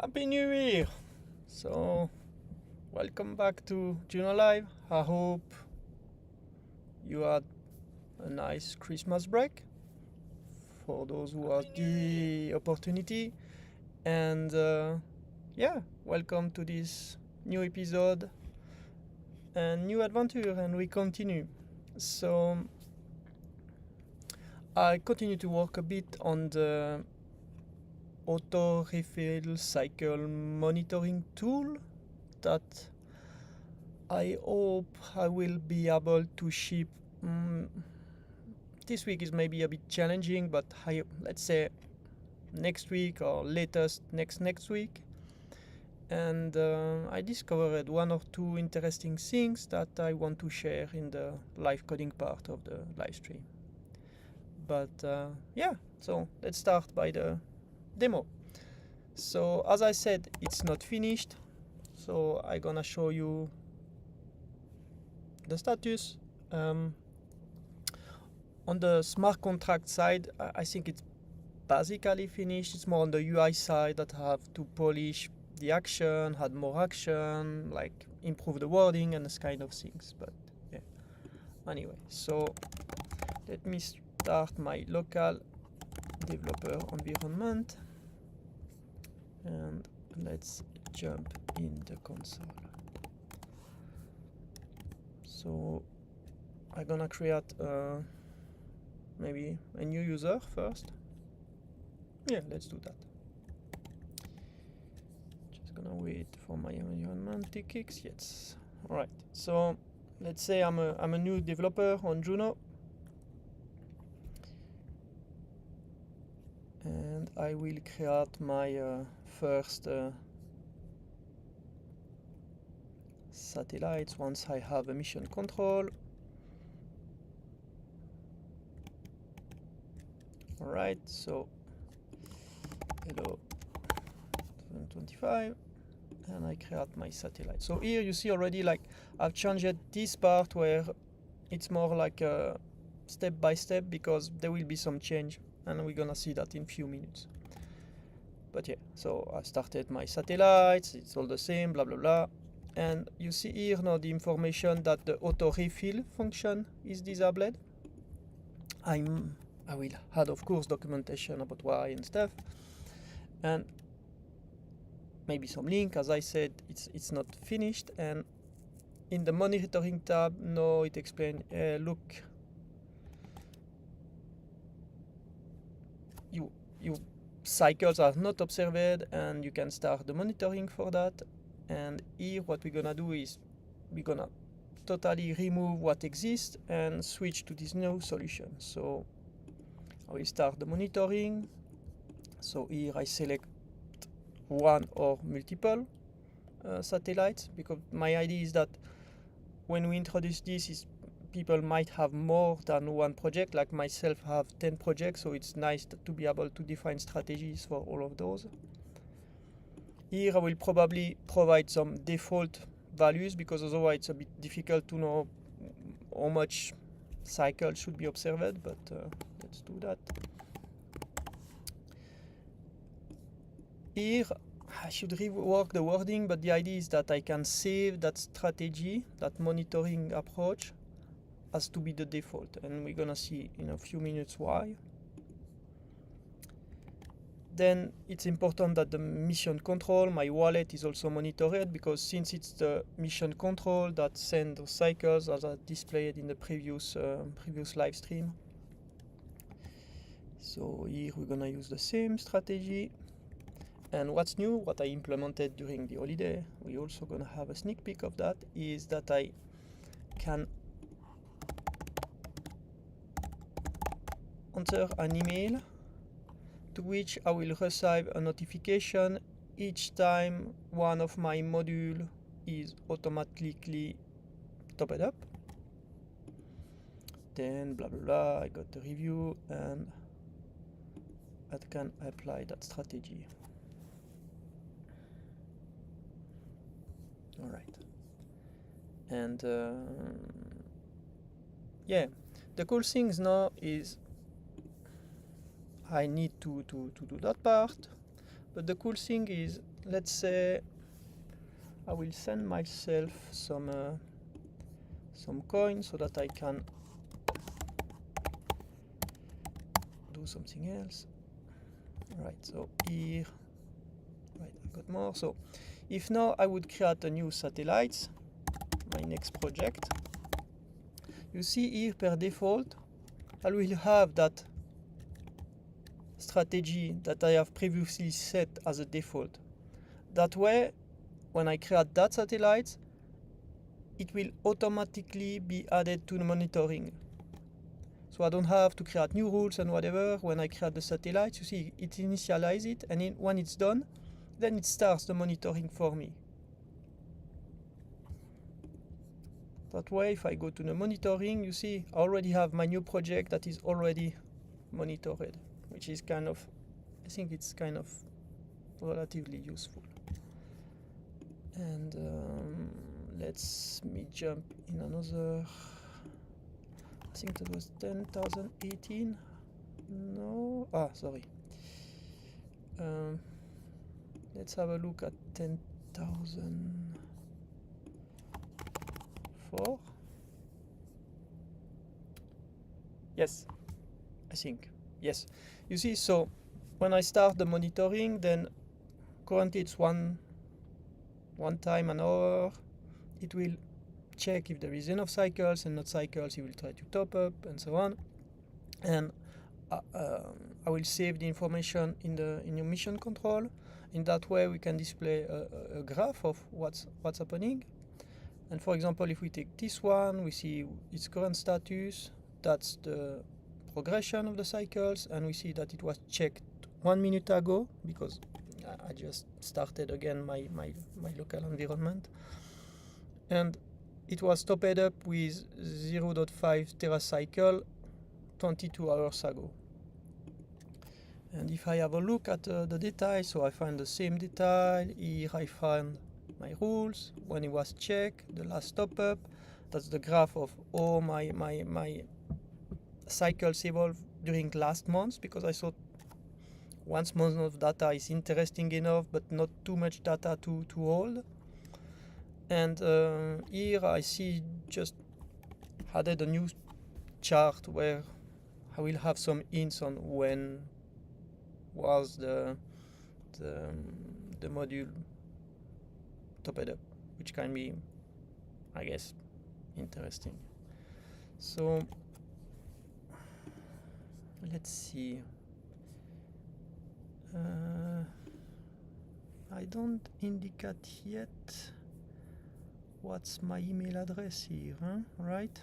Happy New Year! So, welcome back to Juno Live. I hope you had a nice Christmas break for those who had the opportunity. And yeah, welcome to this new episode and new adventure. And we continue. So, I continue to work a bit on the auto refill cycle monitoring tool that I hope I will be able to ship. This week is maybe a bit challenging, but let's say next week or latest next week. And I discovered one or two interesting things that I want to share in the live coding part of the live stream. But yeah, so let's start by the demo. So as I said, it's not finished. So I'm gonna show you the status. On the smart contract side, I think it's basically finished. It's more on the UI side that I have to polish the action, add more action, like improve the wording and this kind of things. But yeah, anyway, so let me start my local developer environment and let's jump in the console. So I'm gonna create maybe a new user first. Yeah, let's do that. Just gonna wait for my environment to kick. Yes. All right. So let's say I'm a new developer on Juno, and I will create my first satellites once I have a mission control. All right. So hello 2025, and I create my satellite. So here you see already, like, I've changed this part where it's more like a step by step because there will be some change and we're gonna see that in a few minutes. But yeah, so I started my satellites, it's all the same, blah blah blah. And you see here now the information that the auto refill function is disabled. I will add, of course, documentation about why and stuff, and maybe some link. As I said, it's not finished. And in the monitoring tab, now it explains, look, you cycles are not observed, and you can start the monitoring for that. And here what we're gonna do is we're gonna totally remove what exists and switch to this new solution. So I will start the monitoring. So here I select one or multiple satellites, because my idea is that when we introduce this, is people might have more than one project. Like myself, have 10 projects, so it's nice to be able to define strategies for all of those. Here I will probably provide some default values, because otherwise it's a bit difficult to know how much cycle should be observed, but let's do that. Here I should rework the wording, but the idea is that I can save that strategy, that monitoring approach, as to be the default, and we're gonna see in a few minutes why. Then it's important that the mission control, my wallet, is also monitored, because since it's the mission control that sends the cycles as I displayed in the previous live stream. So here we're gonna use the same strategy. And what's new, what I implemented during the holiday, we're also gonna have a sneak peek of that, is that I can answer an email to which I will receive a notification each time one of my modules is automatically topped up. Then blah blah blah, I got the review, and I can apply that strategy. All right. And yeah, the cool things now is I need to do that part, But the cool thing is, let's say I will send myself some coins so that I can do something else. Right, so here, right, I got more. So if now I would create a new satellite, my next project, you see here per default, I will have that strategy that I have previously set as a default. That way, when I create that satellite, it will automatically be added to the monitoring. So I don't have to create new rules and whatever. When I create the satellite, you see it initializes it, and when it's done, then it starts the monitoring for me. That way, if I go to the monitoring, you see I already have my new project that is already monitored, which is kind of, I think it's kind of relatively useful. And let's me jump in another. I think that was 10,018. No, sorry. Let's have a look at 10,004. Yes, I think. Yes. You see, so when I start the monitoring, then currently it's one time an hour. It will check if there is enough cycles, and not cycles, it will try to top up and so on. And I will save the information in your mission control. In that way, we can display a graph of what's happening. And for example, if we take this one, we see its current status. That's the progression of the cycles, and we see that it was checked 1 minute ago because I just started again my local environment, and it was topped up with 0.5 teracycle 22 hours ago. And if I have a look at the details, so I find the same detail. Here I find my rules, when it was checked, the last top up. That's the graph of all my cycles evolved during last month, because I thought 1 month of data is interesting enough, but not too much data to hold. And here I see just added a new chart where I will have some hints on when was the module topped up, which can be, I guess, interesting. So let's see. I don't indicate yet what's my email address here, huh? Right?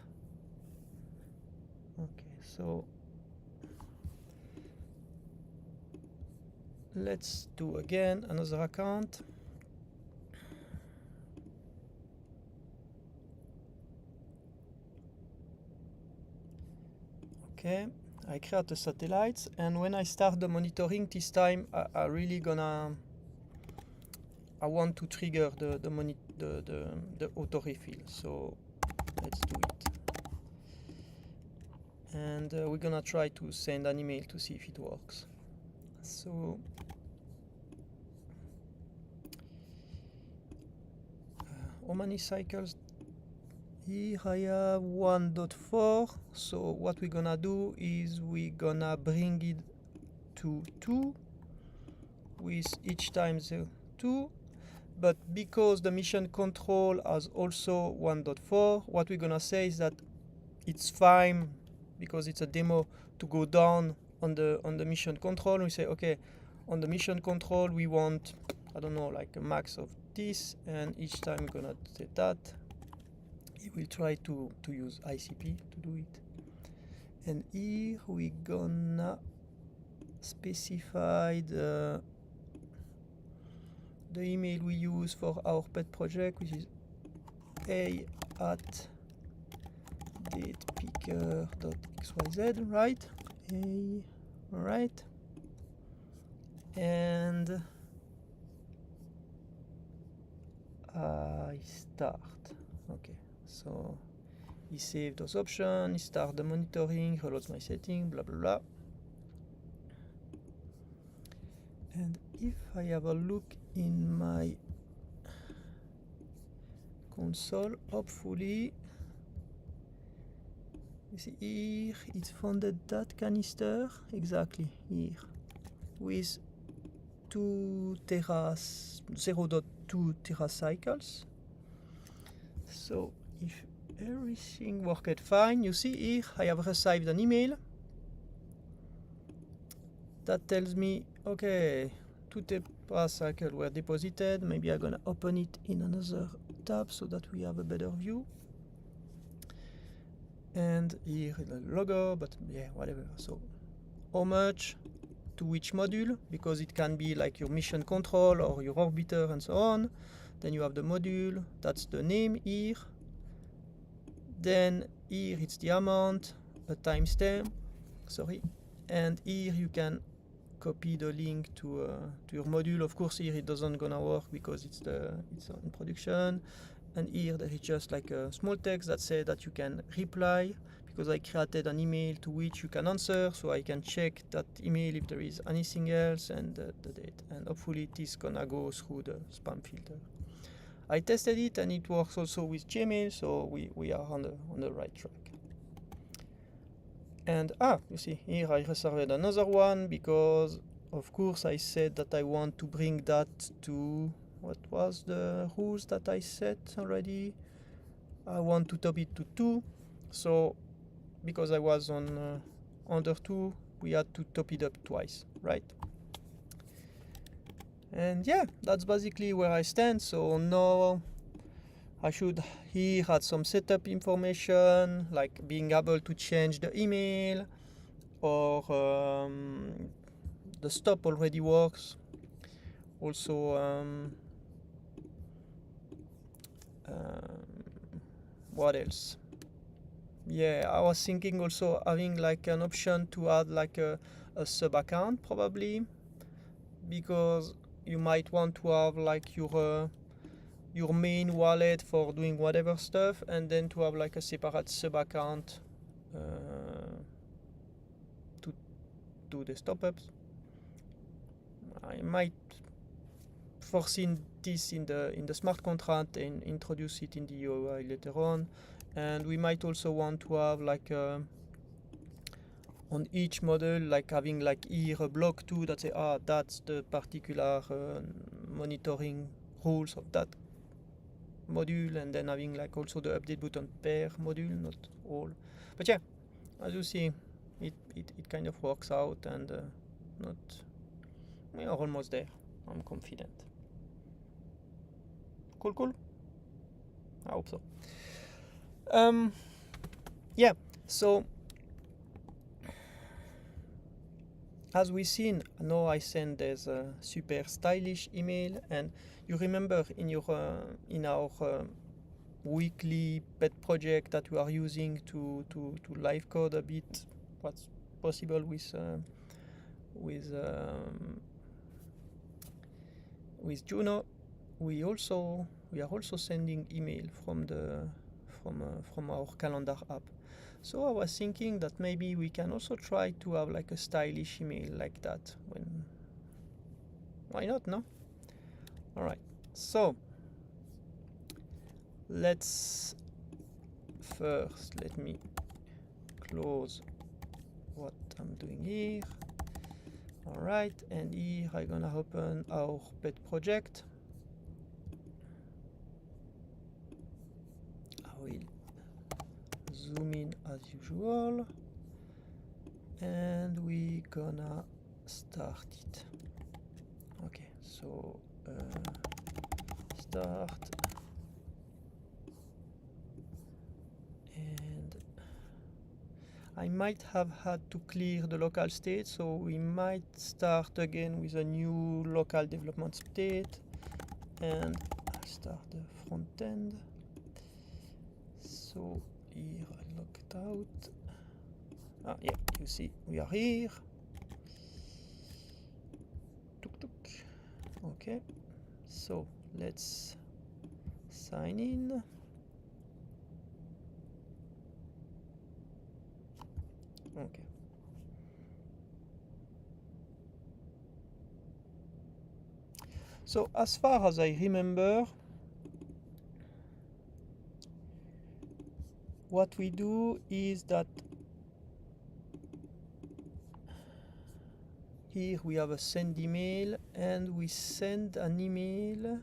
Okay, so let's do again another account. Okay, I create a satellite, and when I start the monitoring this time, I really gonna, I want to trigger the auto refill. So let's do it, and we're gonna try to send an email to see if it works. So how many cycles? Here I have 1.4. So what we're gonna do is we're gonna bring it to 2 with each time the 2. But because the mission control has also 1.4, what we're gonna say is that it's fine, because it's a demo, to go down on the mission control. We say, okay, on the mission control we want, I don't know, like a max of this, and each time we're gonna set that. It will try to use ICP to do it. And here we're gonna specify the email we use for our pet project, which is a@datepicker.xyz, right? Right. And I start. Okay, so he saved those options, he start the monitoring, reloads my setting, blah blah blah. And if I have a look in my console, hopefully, you see here it founded that canister exactly here with 0.2 teracycles. So if everything worked fine, you see here I have received an email that tells me, okay, 2 teracycles were deposited. Maybe I'm gonna open it in another tab so that we have a better view. And here is the logo, but yeah, whatever. So how much to which module, because it can be like your mission control or your orbiter and so on. Then you have the module, that's the name here. Then here it's the amount, a timestamp, sorry. And here you can copy the link to your module. Of course here it doesn't gonna work because it's in production. And here there is just like a small text that says that you can reply, because I created an email to which you can answer, so I can check that email if there is anything else and the date. And hopefully it is gonna go through the spam filter. I tested it and it works also with Gmail, so we are on the right track. And you see here I reserved another one because of course I said that I want to bring that to, what was the rules that I set already? I want to top it to 2, so because I was on under 2, we had to top it up twice, right? And yeah, that's basically where I stand. So now I should here add some setup information, like being able to change the email, or the stop already works. Also, what else? Yeah, I was thinking also having like an option to add like a sub account probably, because you might want to have like your main wallet for doing whatever stuff, and then to have like a separate sub account to do the stop ups. I might foresee this in the smart contract and introduce it in the UI later on. And we might also want to have like on each model, like having like here a block 2 that say, that's the particular monitoring rules of that module, and then having like also the update button per module, not all. But yeah, as you see, it kind of works out, and we are almost there. I'm confident. Cool. I hope so. Yeah, so as we seen, now I send this super stylish email, and you remember in your in our weekly pet project that we are using to live code a bit what's possible with Juno. We are also sending email from our calendar app. So I was thinking that maybe we can also try to have like a stylish email like that. Why not, no? All right. So let's first let me close what I'm doing here. All right, and here I'm gonna open our pet project. I will zoom in as usual, and we gonna start it. Okay, so start, and I might have had to clear the local state, so we might start again with a new local development state, and I'll start the front end. So here I logged out. Yeah, you see we are here. Okay, so let's sign in. Okay. So as far as I remember, what we do is that here we have a send email, and we send an email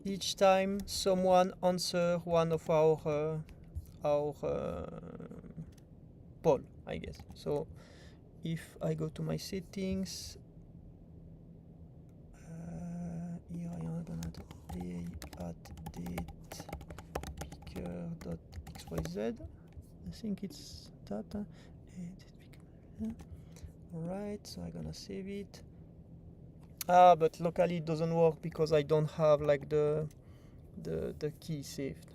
each time someone answers one of our poll, I guess. So if I go to my settings, here I am gonna do update picker.xyz. I think it's that. Alright, so I'm gonna save it. But locally it doesn't work because I don't have like the key saved.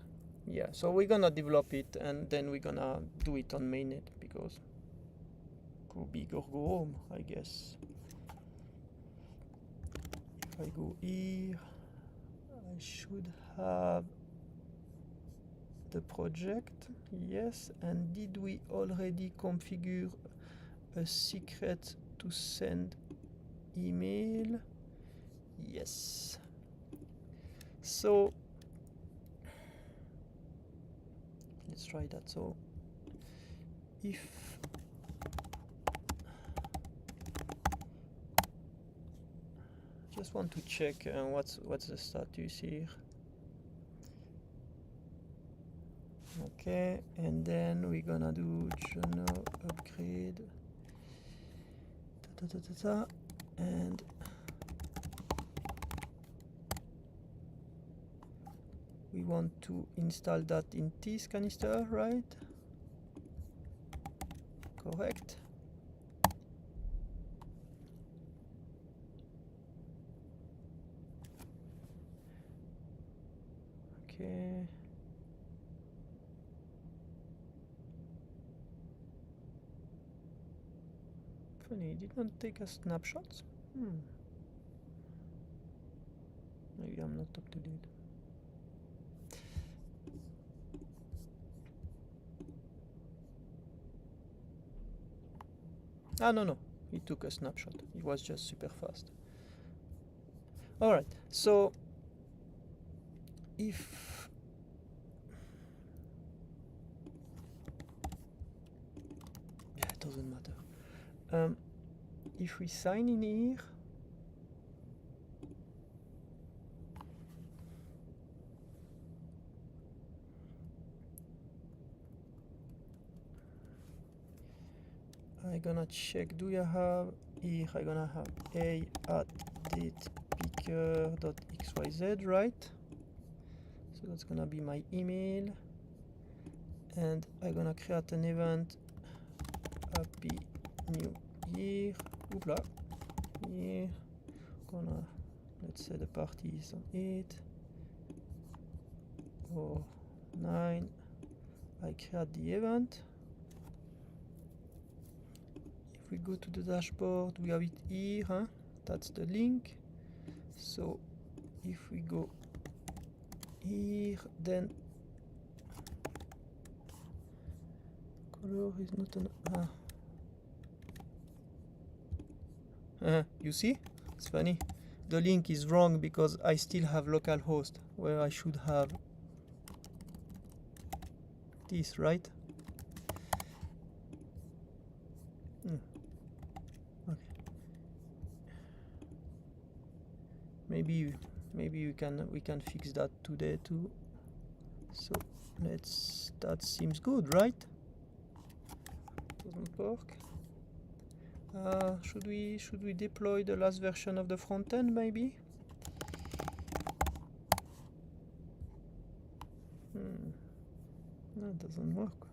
Yeah, so we're gonna develop it and then we're gonna do it on mainnet, because go big or go home, I guess. If I go here, I should have the project. Yes, and did we already configure a secret to send email? Yes. So let's try that. So if just want to check what's the status here. Okay, and then we're gonna do Juno upgrade, and we want to install that in this canister, right? Correct. Okay. Funny, it did not take a snapshot. Maybe I'm not up to date. Ah, no, it took a snapshot. It was just super fast. Alright, so if it doesn't matter. If we sign in here, I'm gonna check, do you have here, I'm gonna have a@picker.xyz, right? So that's gonna be my email, and I'm gonna create an event, Happy New Year. Oopla. Yeah. Let's say the party is on 8 or 9. I create the event. If we go to the dashboard, we have it here, huh? That's the link. So if we go here, then color is not an you see, it's funny, the link is wrong because I still have localhost where I should have this, right? Okay. Maybe we can fix that today too. So that seems good, right? Doesn't work. Should we deploy the last version of the front end, maybe? No, it doesn't work.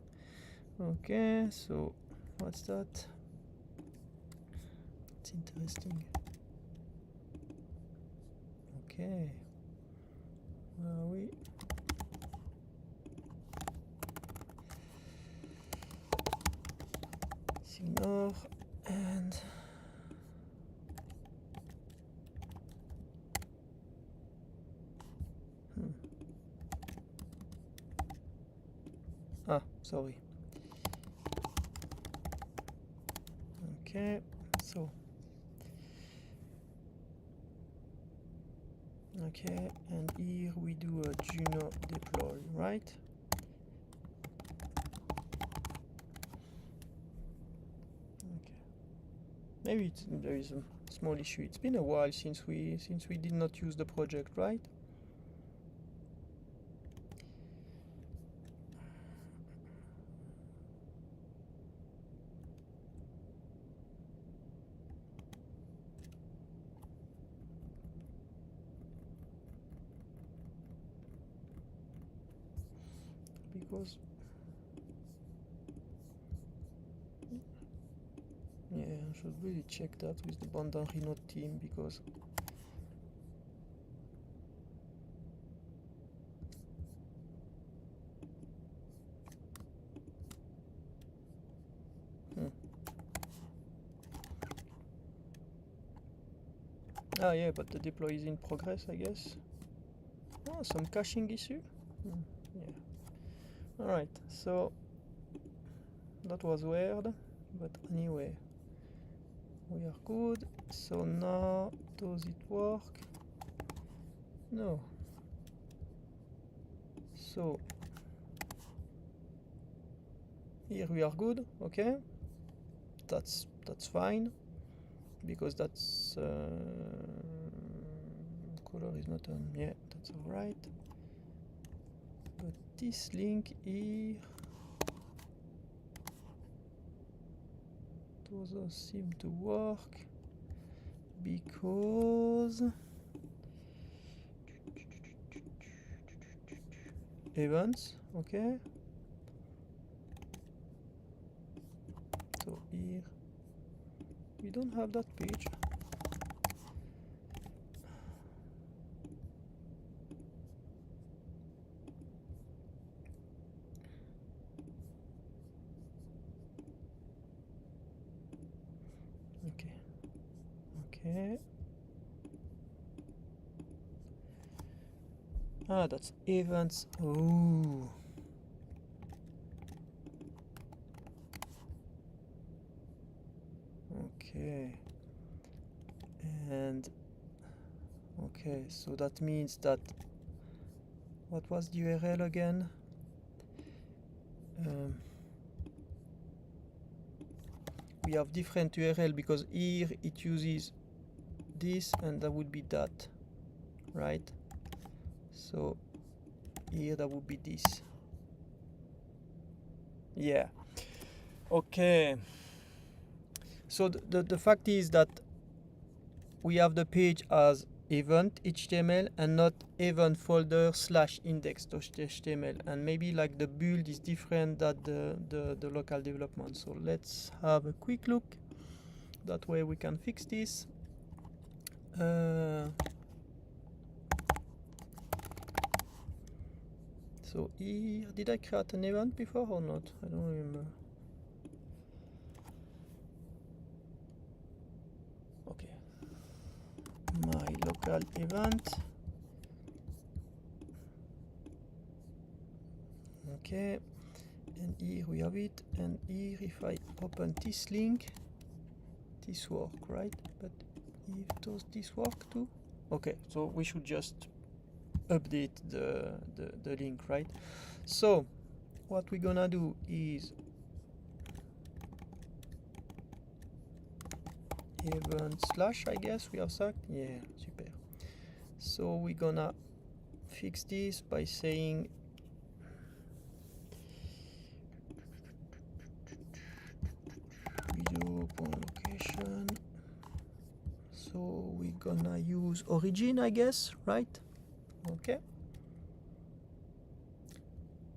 Okay, so what's that? It's interesting. Okay, where are we? Ignore and sorry. Okay, so Okay, and here we do a Juno deploy, right? Okay. Maybe there is a small issue. It's been a while since we did not use the project, right? Because yeah, I should really check that with the boundary node team, because ah yeah, but the deploy is in progress, I guess. Oh, some caching issue. Yeah. All right, so that was weird, but anyway, we are good. So now, does it work? No. So here we are good. Okay, that's fine, because that's color is not on. Yeah, that's all right. But this link here doesn't seem to work, because events. Okay, so here we don't have that page. Okay. Ah, that's events. Oh. Okay. And okay, so that means that, what was the URL again? We have different URL, because here it uses this and that would be that, right? So here that would be this. Yeah. Okay. So the fact is that we have the page as event HTML and not event folder / index.html, and maybe like the build is different than the local development. So let's have a quick look. That way we can fix this. So here, did I create an event before or not? I don't remember. Okay, my local event. Okay, and here we have it, and here if I open this link, this work, right? But if does this work too? Okay, so we should just update the link, right? So what we're gonna do is event / I guess we have sagt. Yeah, super. So we're gonna fix this by saying video.location. So we're gonna use origin, I guess, right? Okay.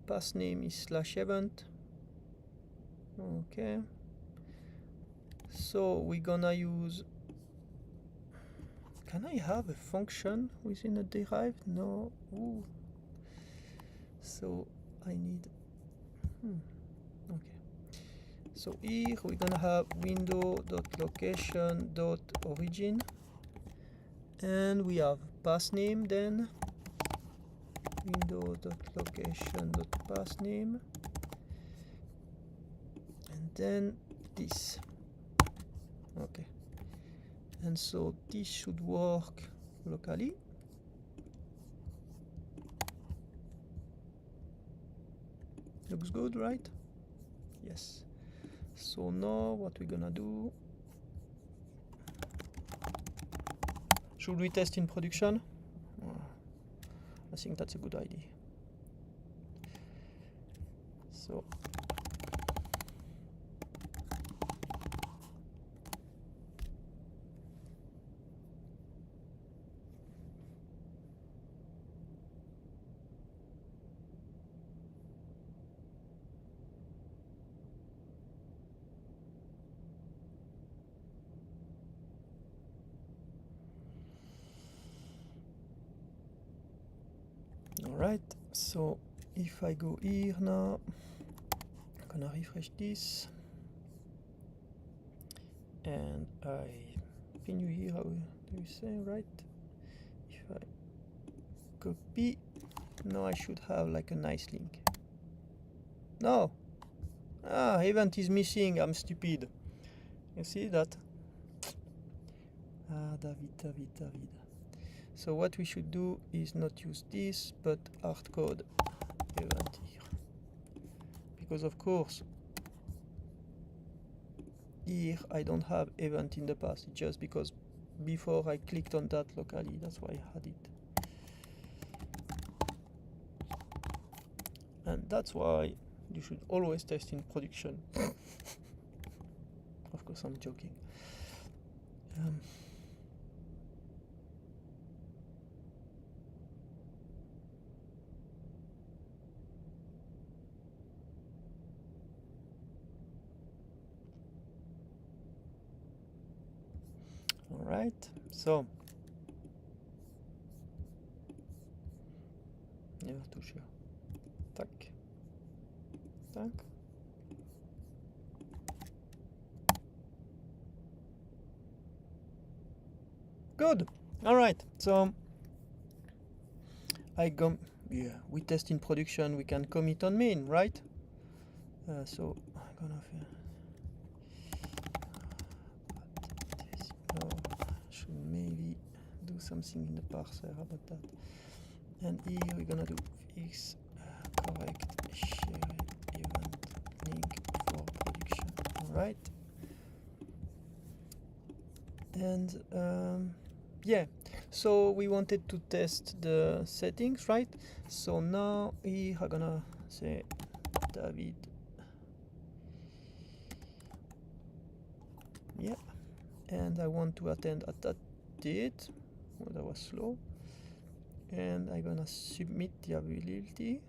Path name is /event. Okay. So we're gonna use, can I have a function within a derived? No. Ooh. So I need, okay. So here we're gonna have window.location.origin, and we have path name, then window.location.path name, and then this. Okay, and so this should work locally. Looks good, right? Yes. So now what we're gonna do, should we test in production? I think that's a good idea. So alright, so if I go here now, I'm gonna refresh this, and I pin you here, how do you say, right? If I copy, now I should have like a nice link. No! Event is missing, I'm stupid. You see that? David. So what we should do is not use this, but hardcode event here. Because of course, here I don't have event in the past. It's just because before I clicked on that locally, that's why I had it. And that's why you should always test in production. Of course, I'm joking. Alright, so never too sure. Tac. Tac. Good. Alright, so we test in production, we can commit on main, right? So I'm gonna should maybe do something in the parser about that. And here we're gonna do fix correct shared event link for production. Alright. And yeah, so we wanted to test the settings, right? So now here I'm gonna say David. Yeah, and I want to attend at that date. Well, that was slow. And I'm gonna submit the availability.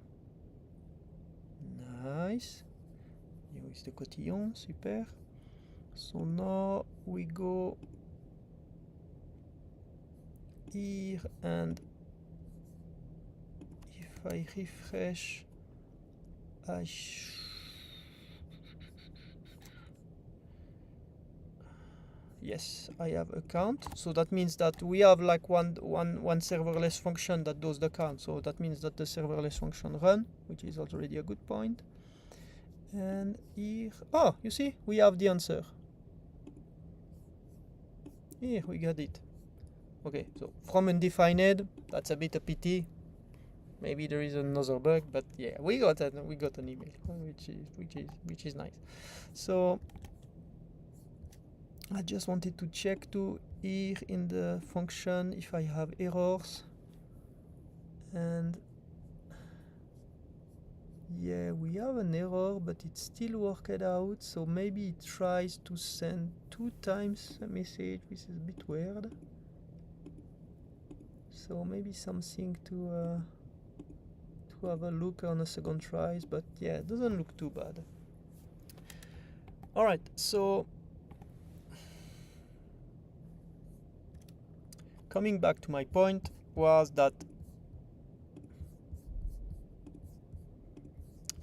Nice. Here is the cotillon, super. So now we go here, and if I refresh, yes, I have a count. So that means that we have like one serverless function that does the count. So that means that the serverless function run, which is already a good point. And here, you see, we have the answer. Here we got it. Okay, so from undefined, that's a bit a pity. Maybe there is another bug, but yeah, we got an email, which is nice. So I just wanted to check to here in the function if I have errors, and yeah, we have an error, but it's still worked out. So maybe it tries to send 2 times a message, which is a bit weird. So maybe something to have a look on a second tries, but yeah, it doesn't look too bad. Alright, so coming back to my point was that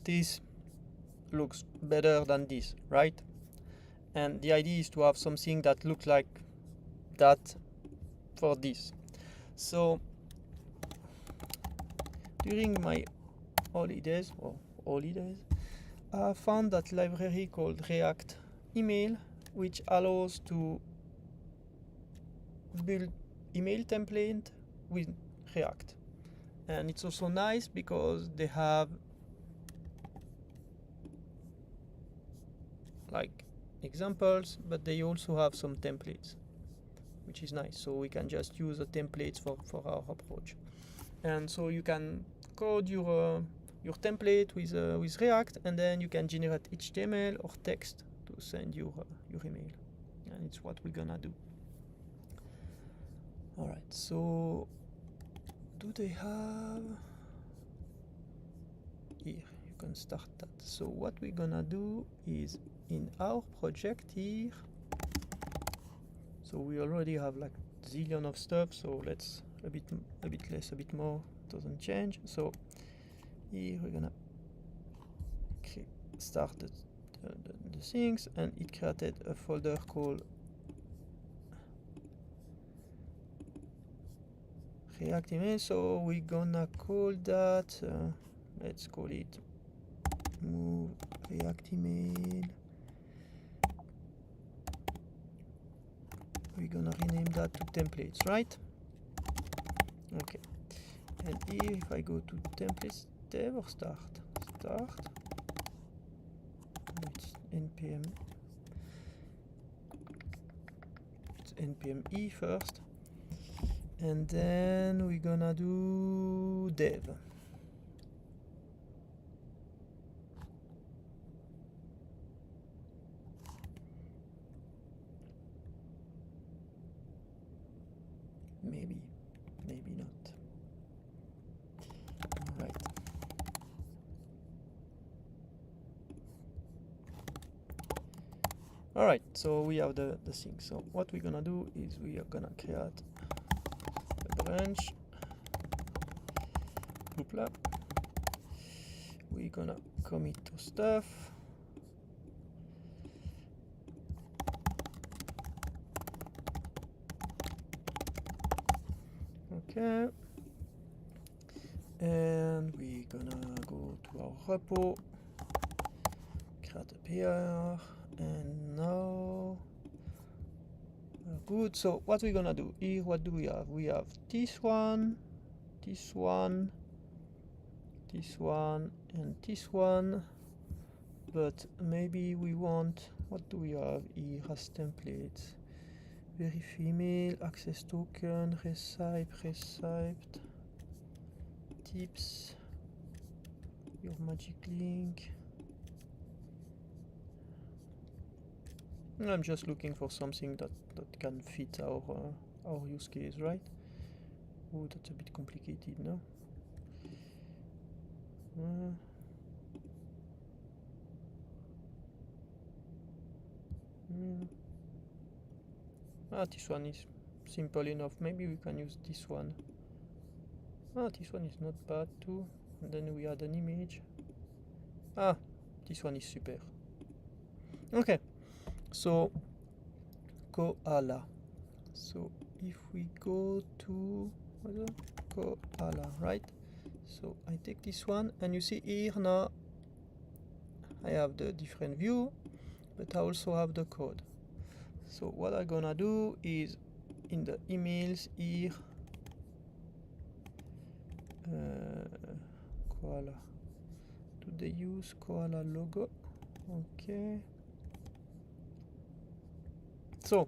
this looks better than this, right? And the idea is to have something that looks like that for this. So during my holidays, I found that library called React Email, which allows to build email template with React. And it's also nice because they have like examples, but they also have some templates, which is nice. So we can just use the templates for our approach. And so you can code your template with React, and then you can generate HTML or text to send your email. And it's what we're gonna do. All right. So do they have here? You can start that. So what we're gonna do is in our project here. So we already have like zillion of stuff. So let's a bit less, a bit more. Doesn't change. So here we're gonna start the things, and it created a folder called React email. So we're gonna call that let's call it move React email. We're gonna rename that to templates, right? Okay. And here if I go to templates dev or start, it's npm, it's npm e first, and then we're gonna do dev. Maybe not. All right. All right, so we have the thing. So what we're gonna do is we are gonna create a branch. Hoopla. We're gonna commit to stuff. Okay. And we're gonna go to our repo, create a PR, and now good. So what we're gonna do here, what do we have? We have this one, this one, this one, and this one. But maybe we want, what do we have here as templates? Verify email, access token, recipe, tips, your magic link. I'm just looking for something that can fit our use case, right? Oh, that's a bit complicated, no? This one is simple enough. Maybe we can use this one. This one is not bad too. And then we add an image. This one is super. Okay, so koala. So if we go to koala, right? So I take this one, and you see here now I have the different view, but I also have the code. So what I'm gonna do is in the emails here, koala. Do they use koala logo? Okay. So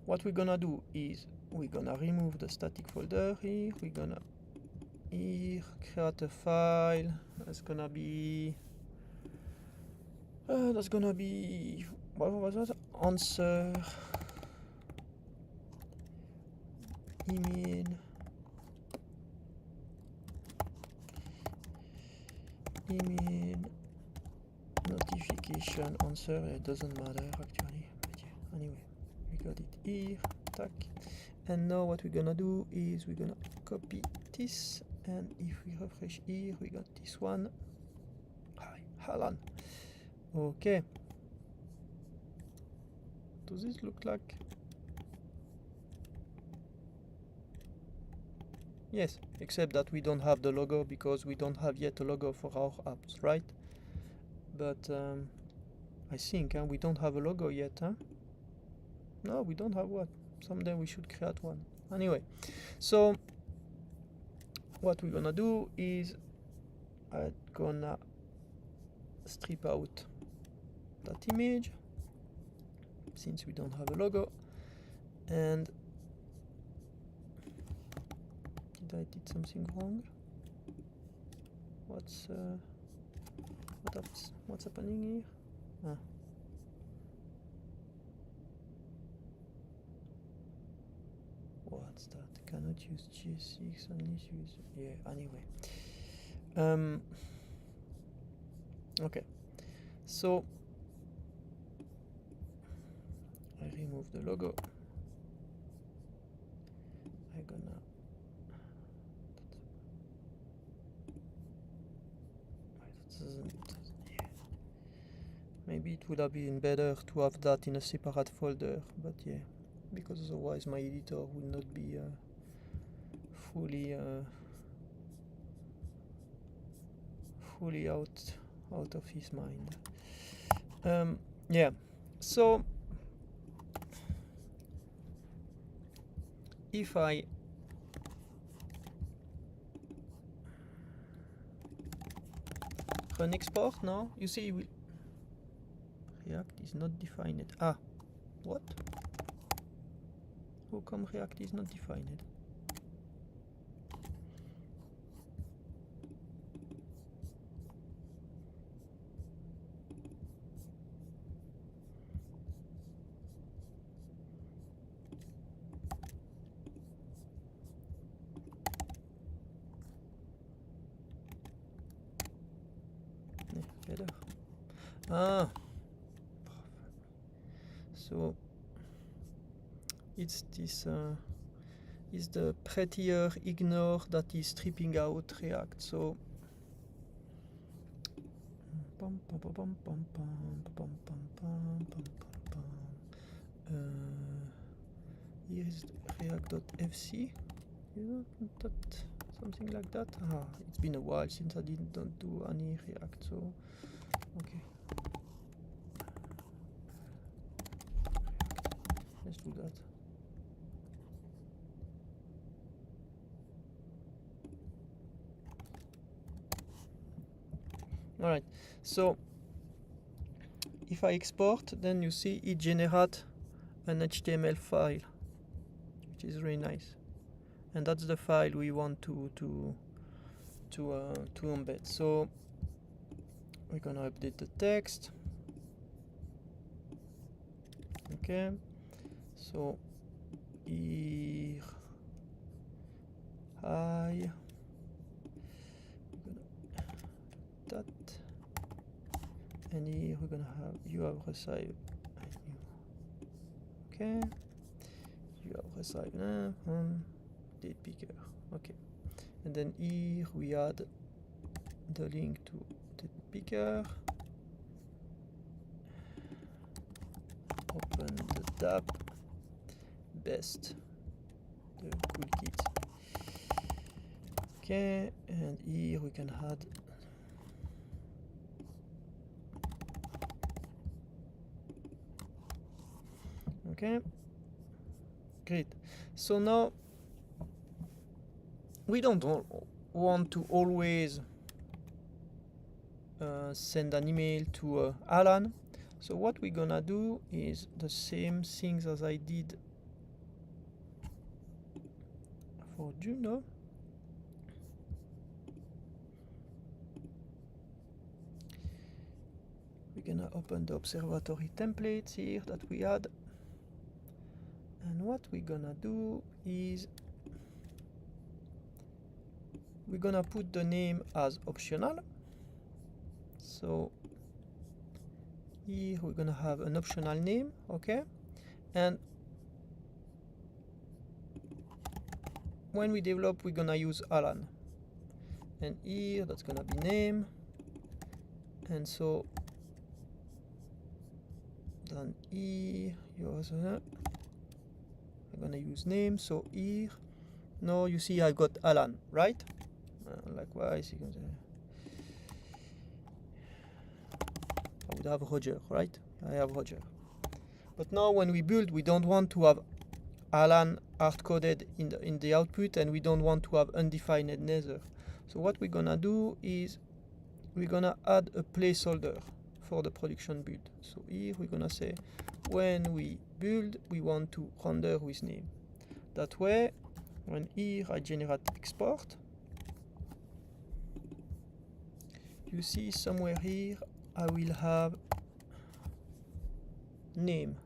what we're gonna do is we're gonna remove the static folder here. We're gonna here create a file. That's gonna be what was that? Answer email notification answer. It doesn't matter actually, but yeah, anyway, we got it here. Tack. And now what we're gonna do is we're gonna copy this, and if we refresh here, we got this one. Hi, Alan. Okay. Does this look like? Yes, except that we don't have the logo because we don't have yet a logo for our apps, right? But I think we don't have a logo yet, huh? No, we don't have one. Someday we should create one. Anyway, so what we're gonna do is I'm gonna strip out that image, since we don't have a logo. And did I did something wrong? What's happening here? Ah. What's that? Cannot use GS6 unless use. Yeah. Anyway. Okay. So I remove the logo. I'm gonna. Yeah. Maybe it would have been better to have that in a separate folder, but yeah, because otherwise my editor would not be fully out of his mind. Yeah, so if I run export now, you see React is not defined. Ah, what? How come React is not defined? Better. Ah, so it's this is the prettier ignore that is stripping out React. So here is react.fc. Isn't that something like that? Ah, it's been a while since I don't do any React, so okay. Let's do that. All right, so if I export, then you see it generates an HTML file, which is really nice, and that's the file we want to embed. So we're gonna update the text. Okay, so here hi, that, and here we're gonna have you have received. Okay, you have received date picker. Okay, and then here we add the link to the picker. Open the tab, best, the cool kit. Okay, and here we can add okay, great. So now we don't want to always send an email to Alan. So what we're gonna do is the same things as I did for Juno. We're gonna open the observatory templates here that we had. And what we're gonna do is we're gonna put the name as optional. So here we're gonna have an optional name, okay? And when we develop, we're gonna use Alan. And here that's gonna be name. And so then here yours I'm gonna use name. So here now you see I got Alan, right? Likewise you can say I would have Roger, right? I have Roger. But now when we build, we don't want to have Alan hard-coded in the output, and we don't want to have undefined neither. So what we're gonna do is we're gonna add a placeholder for the production build. So here we're gonna say when we build, we want to render with name. That way, when here I generate export, you see somewhere here I will have name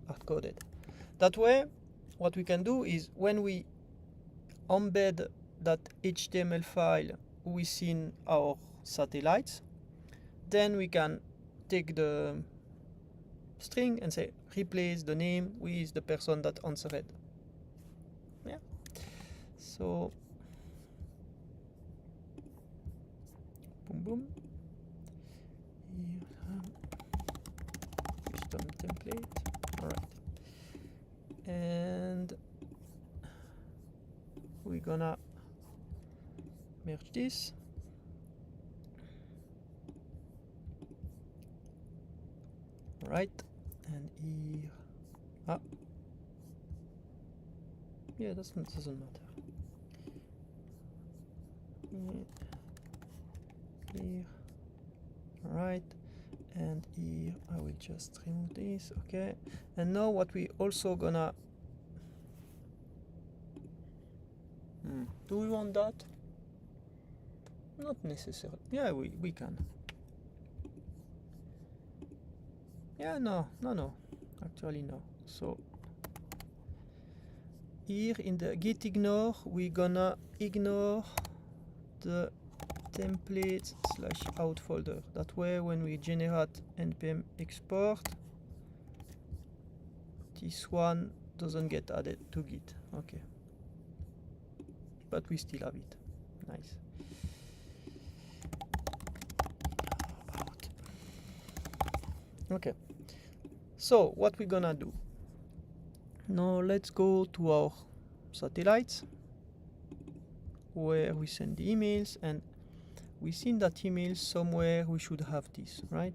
hard-coded. That way, what we can do is when we embed that HTML file within our satellites, then we can take the string and say replace the name with the person that answered. Yeah. So boom boom. Here, custom template. All right. And we're gonna merge this. Right, and here, yeah, that doesn't matter. Here, right, and here I will just remove this. Okay, and now what we also gonna do we want that? Not necessarily. Yeah, we can. Yeah, no. Actually, no. So here in the git ignore, we're gonna ignore the template /out folder. That way, when we generate npm export, this one doesn't get added to git. Okay. But we still have it. Nice. Okay. So what we're gonna do now, let's go to our satellites where we send the emails, and within that email somewhere we should have this, right?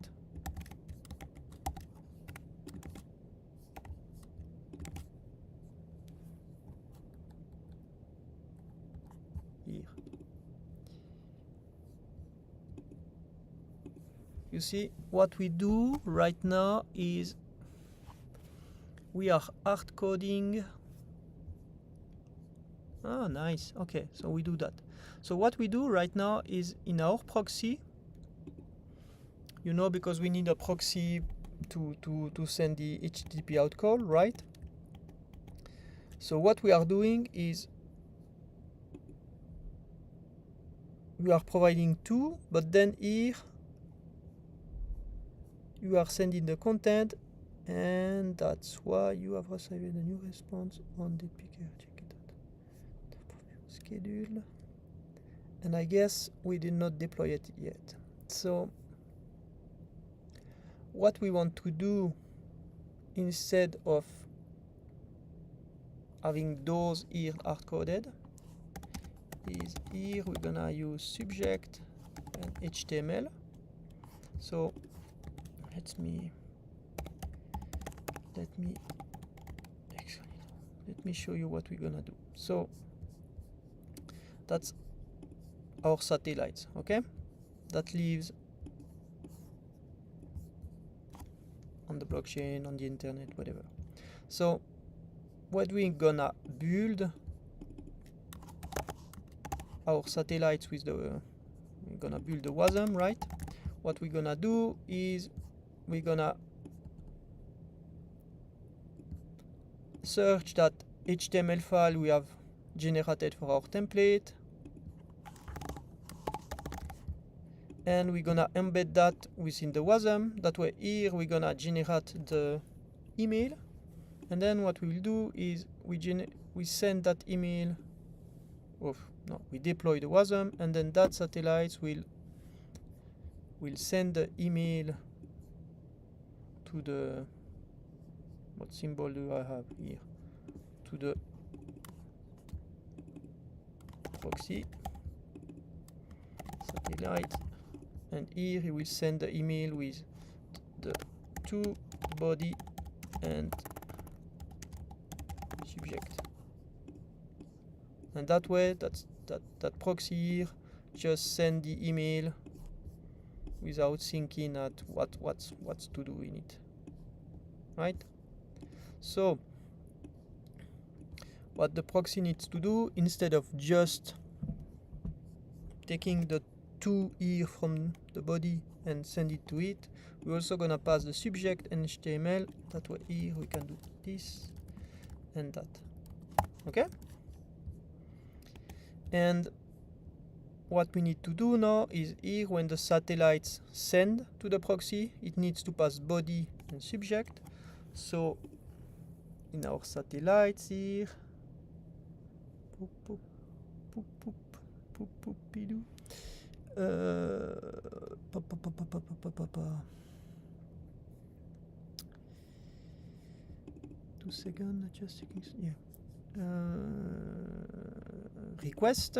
Here. You see, what we do right now is we are hard coding. Ah, nice. Okay, so we do that. So what we do right now is in our proxy, you know, because we need a proxy to send the HTTP out call, right? So what we are doing is we are providing two, but then here you are sending the content, and that's why you have received a new response on the picker. Check it out. Schedule. And I guess we did not deploy it yet. So what we want to do, instead of having those here hard-coded, is here we're gonna use subject and HTML. So let me show you what we're gonna do. So that's our satellites, okay? That lives on the blockchain, on the internet, whatever. So what we're gonna build our satellites with we're gonna build the WASM, right? What we're gonna do is we're gonna search that HTML file we have generated for our template, and we're gonna embed that within the WASM. That way here we're gonna generate the email, and then what we'll do is we send that email. We deploy the WASM, and then that satellites will send the email to the, what symbol do I have here? To the proxy satellite, and here he will send the email with the to body and subject, and that way that proxy here just send the email without thinking at what's to do in it, right? So what the proxy needs to do, instead of just taking the to here from the body and send it to it, we're also gonna pass the subject and HTML. That way here we can do this and that. Okay? And what we need to do now is here, when the satellites send to the proxy, it needs to pass body and subject. So in our satellites here, poop, poop, poop, poop, poop, poop, pidoo. 2 seconds, just checking. Yeah. Request.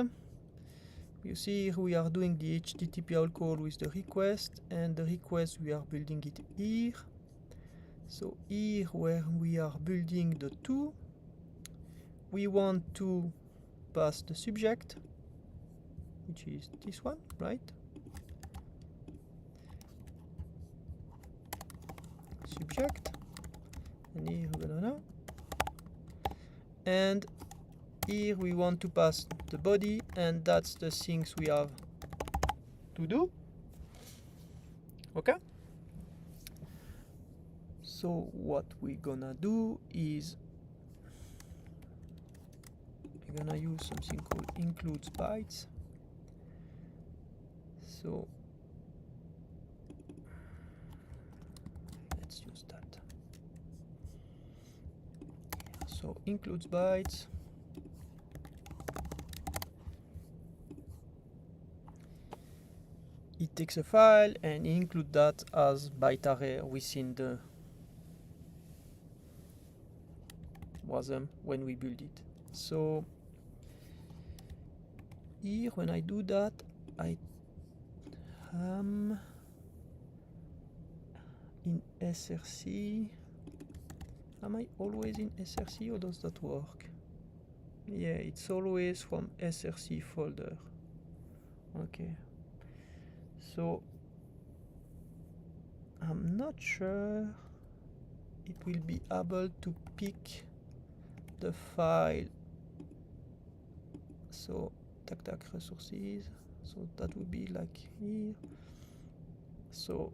You see here we are doing the HTTP call with the request, and the request we are building it here. So here where we are building the to, we want to pass the subject, which is this one, right? Subject, and here we're gonna know. And here we want to pass the body, and that's the things we have to do. Okay? So what we're gonna do is we're gonna use something called includes bytes. So let's use that. So includes bytes. It takes a file and include that as byte array within the wasm when we build it. So here when I do that, I am in SRC. Am I always in SRC, or does that work? Yeah, it's always from SRC folder. Okay. So I'm not sure it will be able to pick the file. So tac resources. So that would be like here. So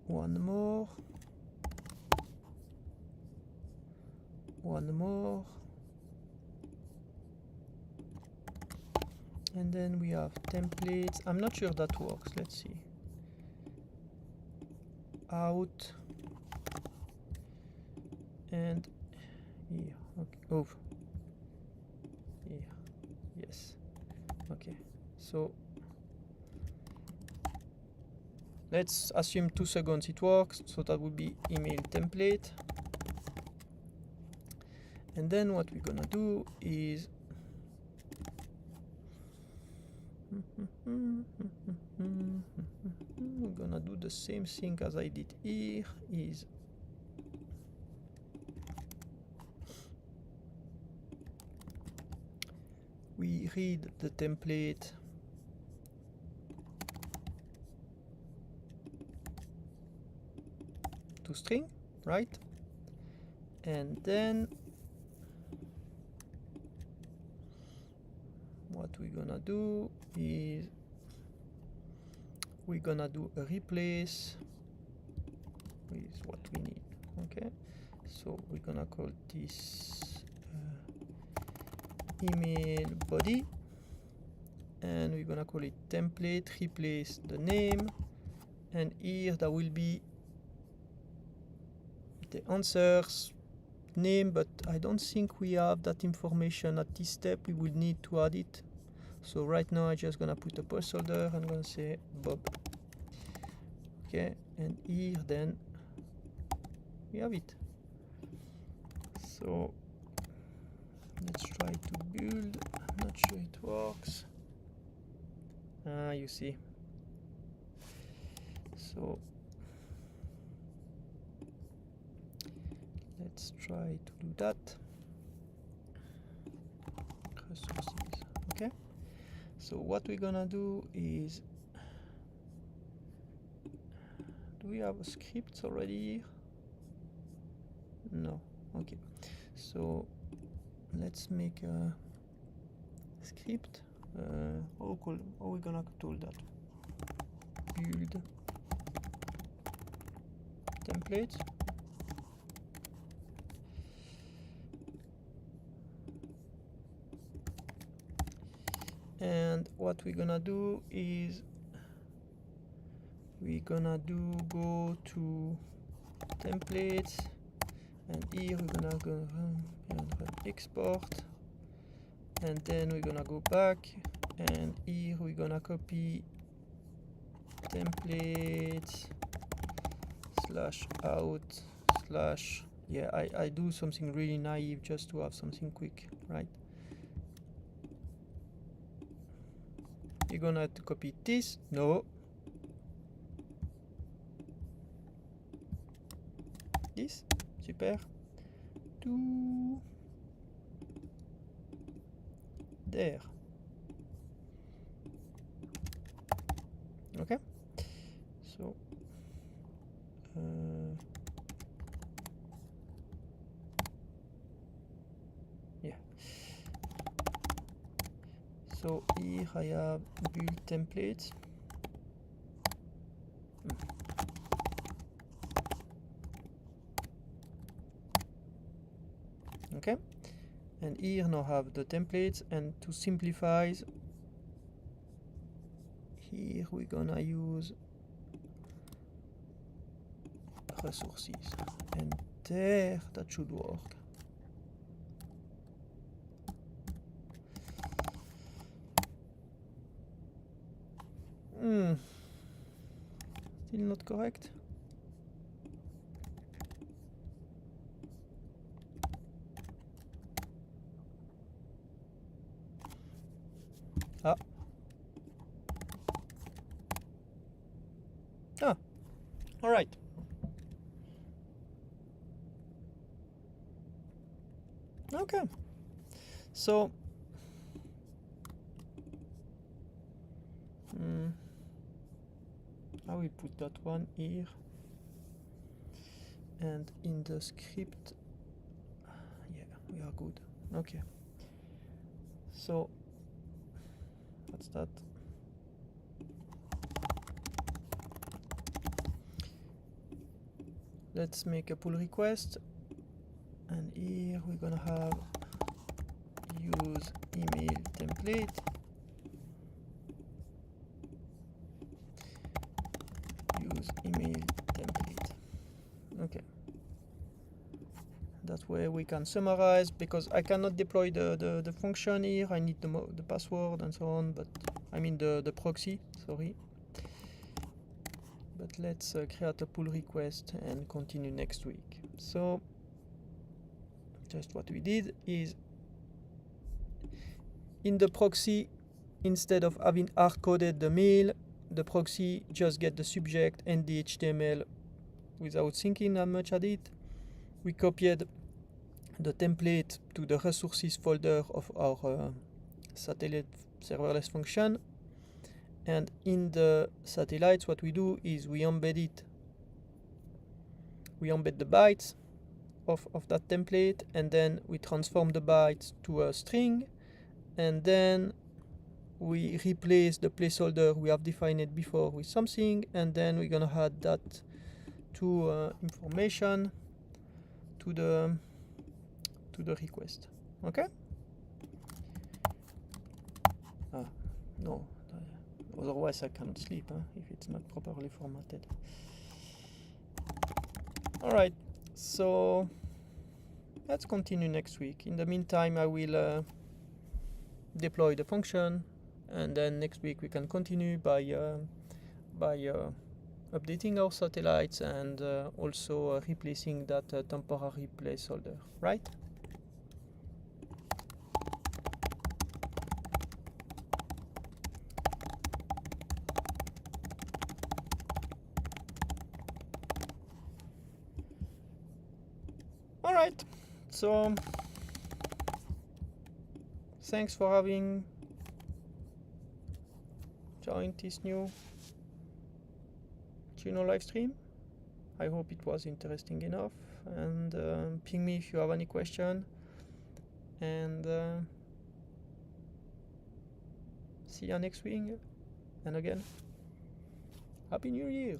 one more. And then we have templates. I'm not sure that works. Let's see. Out and here. Okay. Oh, here. Yes. Okay. So let's assume 2 seconds it works. So that would be email template. And then what we're gonna do is we're gonna do the same thing as I did here. Is we read the template to string, right? And then what we're gonna do is we're gonna do a replace with what we need. Okay, so we're gonna call this email body, and we're gonna call it template, replace the name, and here there will be the answers name, but I don't think we have that information at this step. We will need to add it. So right now I'm just gonna put a placeholder. I'm gonna say Bob. Okay, and here then we have it. So let's try to build. I'm not sure it works. You see. So let's try to do that. Resources. Okay. So what we're gonna do is Do we have a script already? No. Okay. So let's make a script. How are we gonna call that? Build template. And what we're gonna do is we're gonna go to templates, and here we're gonna go and export, and then we're gonna go back, and here we're gonna copy templates /out/ yeah, I do something really naive just to have something quick, right? You're gonna have to copy this. No, this. Super. To there. Okay. So yeah. So here I have build templates. Okay, and here now have the templates, and to simplify, here we're gonna use resources, and there that should work. Still not correct. All right. Okay. So I will put that one here, and in the script, yeah, we are good. Okay. So what's that? Let's make a pull request, and here we're gonna have use email template. Use email template. Okay. That way we can summarize, because I cannot deploy the function here. I need the password and so on, but I mean the proxy, sorry. But let's create a pull request and continue next week. So just what we did is, in the proxy, instead of having hard-coded the mail, the proxy just get the subject and the HTML without thinking that much at it. We copied the template to the resources folder of our satellite serverless function, and in the satellites what we do is we embed it. We embed the bytes of that template, and then we transform the bytes to a string, and then we replace the placeholder we have defined before with something, and then we're gonna add that to information to the request. Okay? No, otherwise I cannot sleep if it's not properly formatted. Alright, so let's continue next week. In the meantime, I will deploy the function, and then next week we can continue by updating our satellites and also replacing that temporary placeholder, right? All right, so thanks for having joined this new Juno Livestream. I hope it was interesting enough, and ping me if you have any question, and see you next week. And again, Happy New Year!